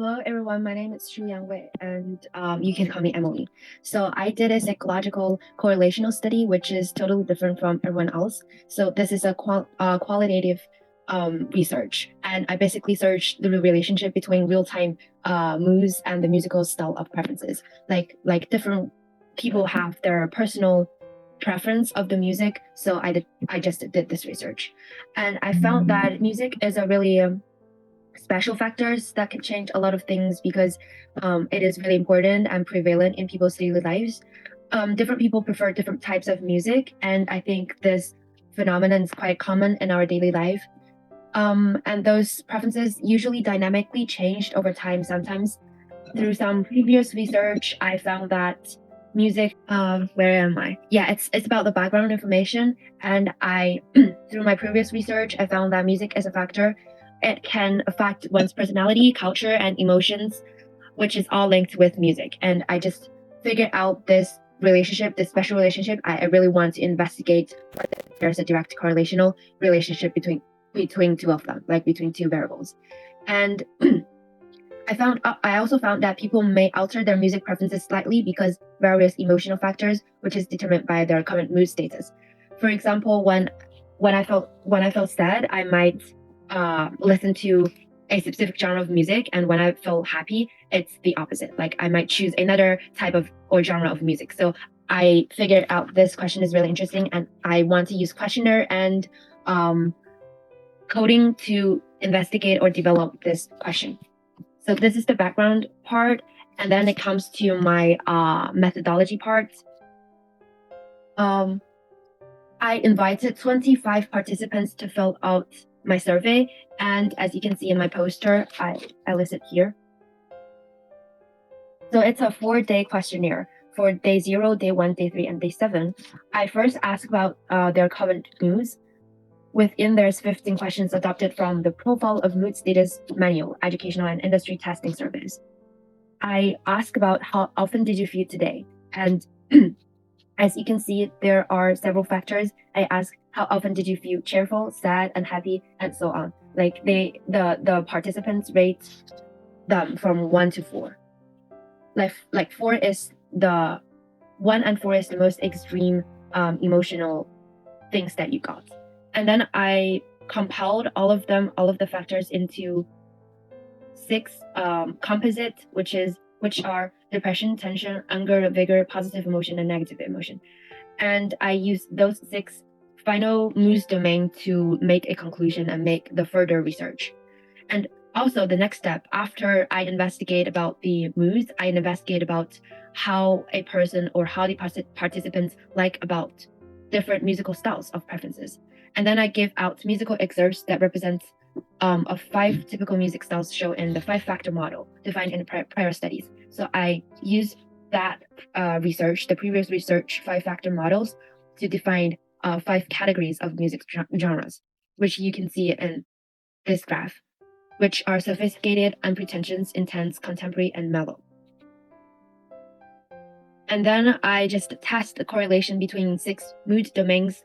Hello, everyone. My name is Shu Yang Wei, and you can call me Emily. So I did a psychological correlational study, which is totally different from everyone else. So this is a qualitative research, and I basically searched the relationship between real-time moods and the musical style of preferences. Like different people have their personal preference of the music. So I just did this research, and I found that music is a really special factors that can change a lot of things because it is really important and prevalent in people's daily lives. Different people prefer different types of music, and I think this phenomenon is quite common in our daily life. And those preferences usually dynamically changed over time. Sometimes through some previous research, I found that music, where am I? Yeah, it's about the background information. And I, through my previous research, I found that music is a factor. It can affect one's personality, culture, and emotions, which is all linked with music. And I just figured out this relationship, this special relationship. I really want to investigate whether there's a direct correlational relationship between two of them, like between two variables. And I also found that people may alter their music preferences slightly because various emotional factors, which is determined by their current mood status. For example, when I felt sad, I might listen to a specific genre of music, and when I feel happy, it's the opposite. Like I might choose another type of or genre of music. So I figured out this question is really interesting, and I want to use questionnaire and coding to investigate or develop this question. So this is the background part, and then it comes to my methodology part. I invited 25 participants to fill out my survey, and as you can see in my poster, I listed here. So it's a 4-day questionnaire for day 0, day 1, day 3, and day 7. I first ask about their current moods. Within there's 15 questions adopted from the Profile of Mood Status Manual, Educational and Industry Testing Service. I ask about how often did you feel today? And as you can see, there are several factors. I ask how often did you feel cheerful, sad, unhappy, and so on. Like the participants rate them from 1 to 4. Like 4 is the 1 and 4 is the most extreme emotional things that you got. And then I compiled all of the factors into 6 composite, which are depression, tension, anger, vigor, positive emotion, and negative emotion. And I use those 6 final moods domain to make a conclusion and make the further research. And also the next step, after I investigate about the moods, I investigate about how a person or how the participants like about different musical styles of preferences. And then I give out musical excerpts that represent of 5 typical music styles shown in the 5-factor model defined in prior studies. So I use that research, the previous research 5-factor models, to define 5 categories of music genres, which you can see in this graph, which are sophisticated, unpretentious, intense, contemporary, and mellow. And then I just test the correlation between 6 mood domains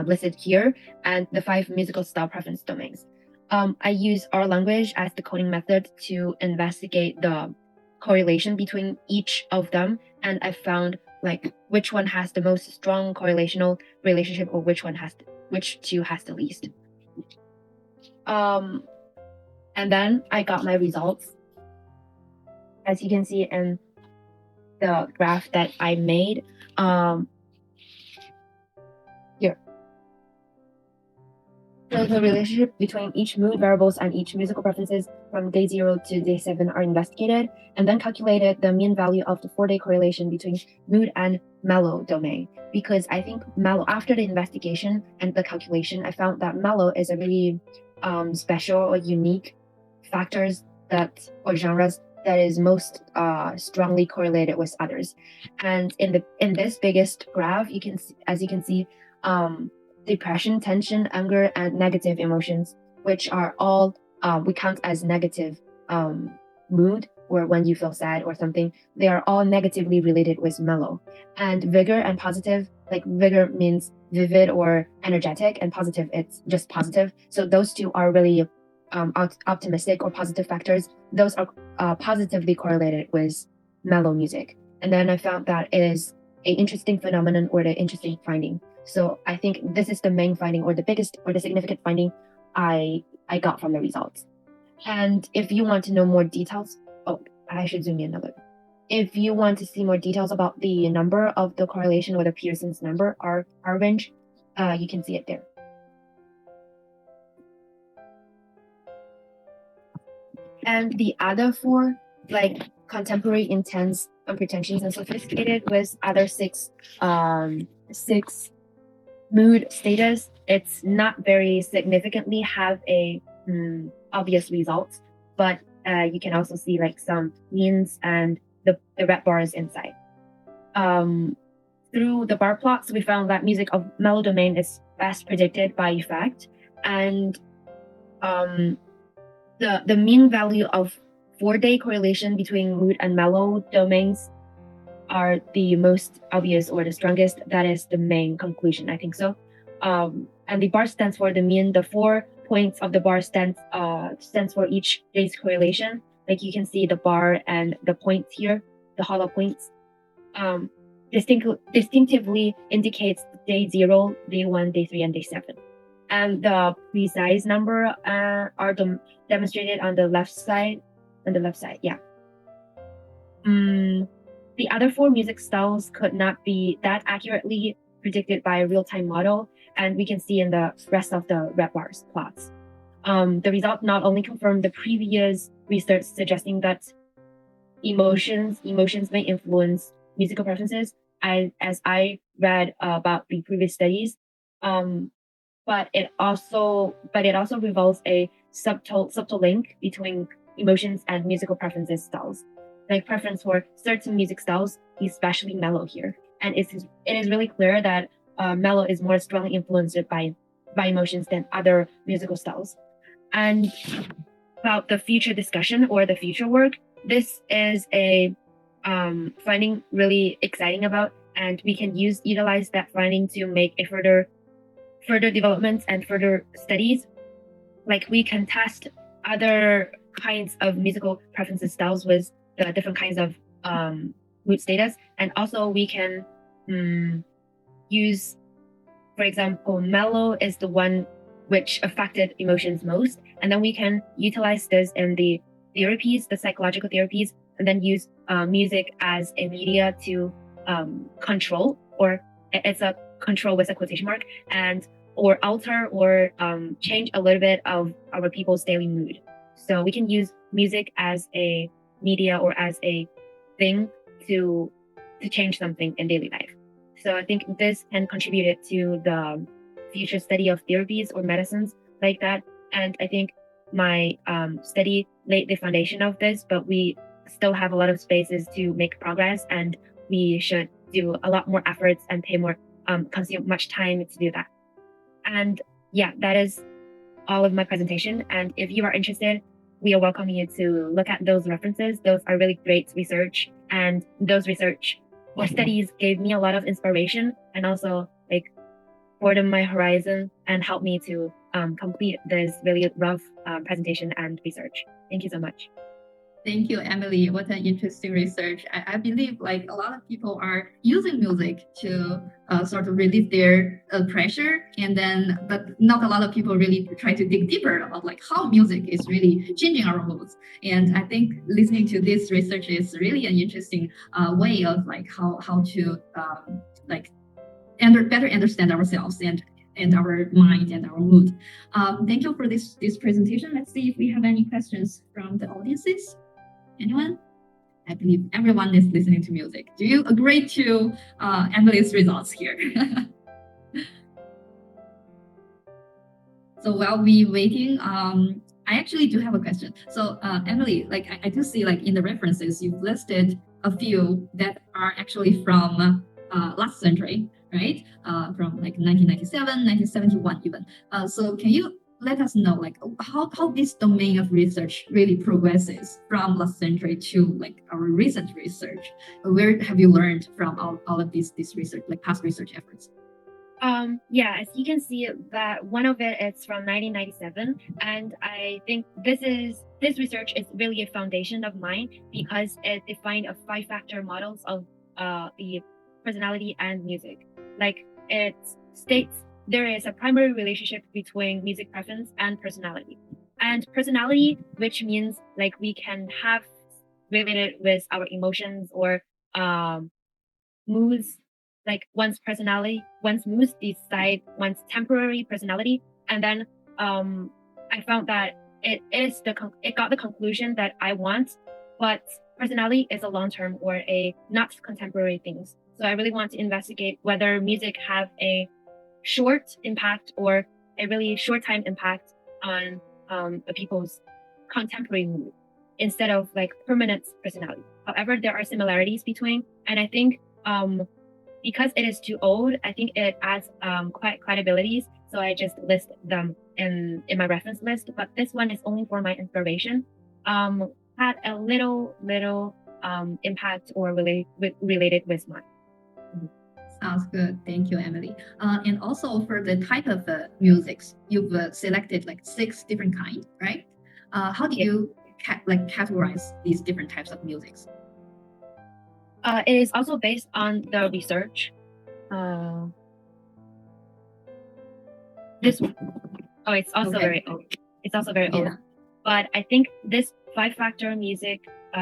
listed here and the 5 musical style preference domains. I use R language as the coding method to investigate the correlation between each of them, and I found like which one has the most strong correlational relationship or which two has the least. And then I got my results. As you can see in the graph that I made, here. So the relationship between each mood variables and each musical preferences from day 0 to day 7 are investigated, and then calculated the mean value of the 4-day correlation between mood and mellow domain. Because I think mellow, after the investigation and the calculation, I found that mellow is a really special or unique factors that or genres that is most strongly correlated with others. And in this biggest graph, you can see, as you can see, depression, tension, anger, and negative emotions, which are all we count as negative mood, or when you feel sad or something, they are all negatively related with mellow. And vigor and positive, like vigor means vivid or energetic, and positive, it's just positive. So those two are really optimistic or positive factors, those are positively correlated with mellow music. And then I found that it is an interesting phenomenon or the interesting finding. So I think this is the main finding or the biggest or the significant finding I got from the results. And if you want to know more details, I should zoom in a little. If you want to see more details about the number of the correlation or the Pearson's number, R range, you can see it there. And the other four, like contemporary, intense, unpretentious, and sophisticated, with other six mood status, it's not very significantly have a obvious results, but you can also see like some means and the red bars inside. Through the bar plots, we found that music of mellow domain is best predicted by effect, and the mean value of 4-day correlation between mood and mellow domains are the most obvious or the strongest. That is the main conclusion, I think so. And the bar stands for the mean. The 4 points of the bar stands for each day's correlation. Like you can see the bar and the points here, the hollow points, distinctively indicates day 0, day 1, day 3, and day 7. And the precise number are demonstrated on the left side. Yeah. The other 4 music styles could not be that accurately predicted by a real-time model, and we can see in the rest of the red bars plots. The result not only confirmed the previous research suggesting that emotions may influence musical preferences, as I read about the previous studies, but it also reveals a subtle link between emotions and musical preferences styles, like preference for certain music styles, especially mellow here. And it is really clear that mellow is more strongly influenced by emotions than other musical styles. And about the future discussion or the future work, this is a finding really exciting about, and we can utilize that finding to make a further developments and further studies. Like we can test other kinds of musical preferences styles with the different kinds of mood status, and also we can use, for example, mellow is the one which affected emotions most, and then we can utilize this in the therapies, the psychological therapies, and then use music as a media to control, or it's a control with a quotation mark, and or alter or change a little bit of our people's daily mood. So we can use music as a media or as a thing to change something in daily life. So I think this can contribute to the future study of therapies or medicines like that. And I think my study laid the foundation of this, but we still have a lot of spaces to make progress, and we should do a lot more efforts and pay more, consume much time to do that. And yeah, that is all of my presentation. And if you are interested, we are welcoming you to look at those references. Those are really great research, and those research or studies gave me a lot of inspiration and also like broadened my horizon and helped me to complete this really rough presentation and research. Thank you so much. Thank you, Emily. What an interesting research. I believe like a lot of people are using music to sort of relieve their pressure, and then, but not a lot of people really try to dig deeper about like how music is really changing our moods. And I think listening to this research is really an interesting way of like how to like better understand ourselves and our mind and our mood. Thank you for this presentation. Let's see if we have any questions from the audiences. Anyone? I believe everyone is listening to music. Do you agree to Emily's results here? So while we waiting, I actually do have a question. So Emily, like I do see like in the references, you've listed a few that are actually from last century, right? From like 1997, 1971 even. So can you let us know like how this domain of research really progresses from last century to like our recent research? Where have you learned from all of these research, like past research efforts? Yeah, as you can see that one of it is from 1997, and I think this research is really a foundation of mine because it defined a 5-factor models of the personality and music. Like it states there is a primary relationship between music preference and personality. And personality, which means like we can have related with our emotions or um moods, like one's personality, one's moods decide one's temporary personality. And then I found that it got the conclusion that I want, but personality is a long term or a not contemporary things. So I really want to investigate whether music have a short impact or a really short time impact on the people's contemporary mood instead of like permanent personality. However, there are similarities between, and I think because it is too old, I think it adds quite abilities. So I just list them in my reference list. But this one is only for my inspiration. Had a little impact or related with mine. Sounds good. Thank you, Emily. And also for the type of musics, you've selected like 6 different kinds, right? How did you categorize these different types of musics? It is also based on the research. This it's also very old. It's also very old. But I think this 5-factor music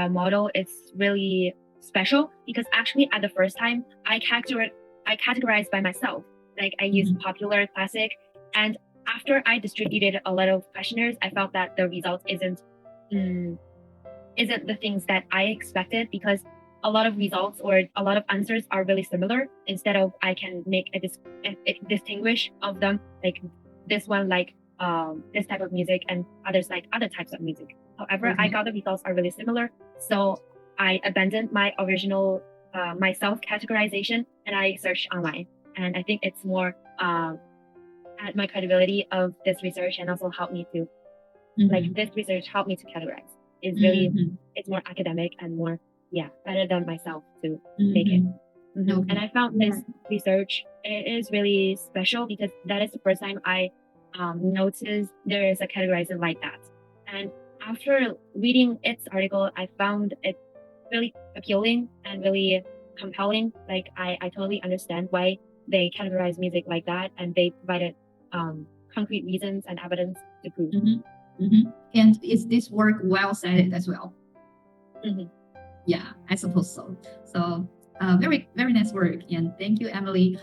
model is really special because actually at the first time I categorized by myself. Like I used popular, classic, and after I distributed a lot of questionnaires, I felt that the result isn't the things that I expected because a lot of results or a lot of answers are really similar. Instead of I can make a distinguish of them, like this one like this type of music and others like other types of music. However, I got the results are really similar, so I abandoned my original my self categorization and I searched online. And I think it's more add my credibility of this research and also help me to like this research helped me to categorize. It's really it's more academic and more better than myself to make it. And I found this research is really special because that is the first time I noticed there is a categorization like that. And after reading its article, I found it really appealing and really compelling. Like I totally understand why they categorize music like that, and they provided concrete reasons and evidence to prove. And is this work well cited as well? Yeah, I suppose so. So very, very nice work. And thank you, Emily.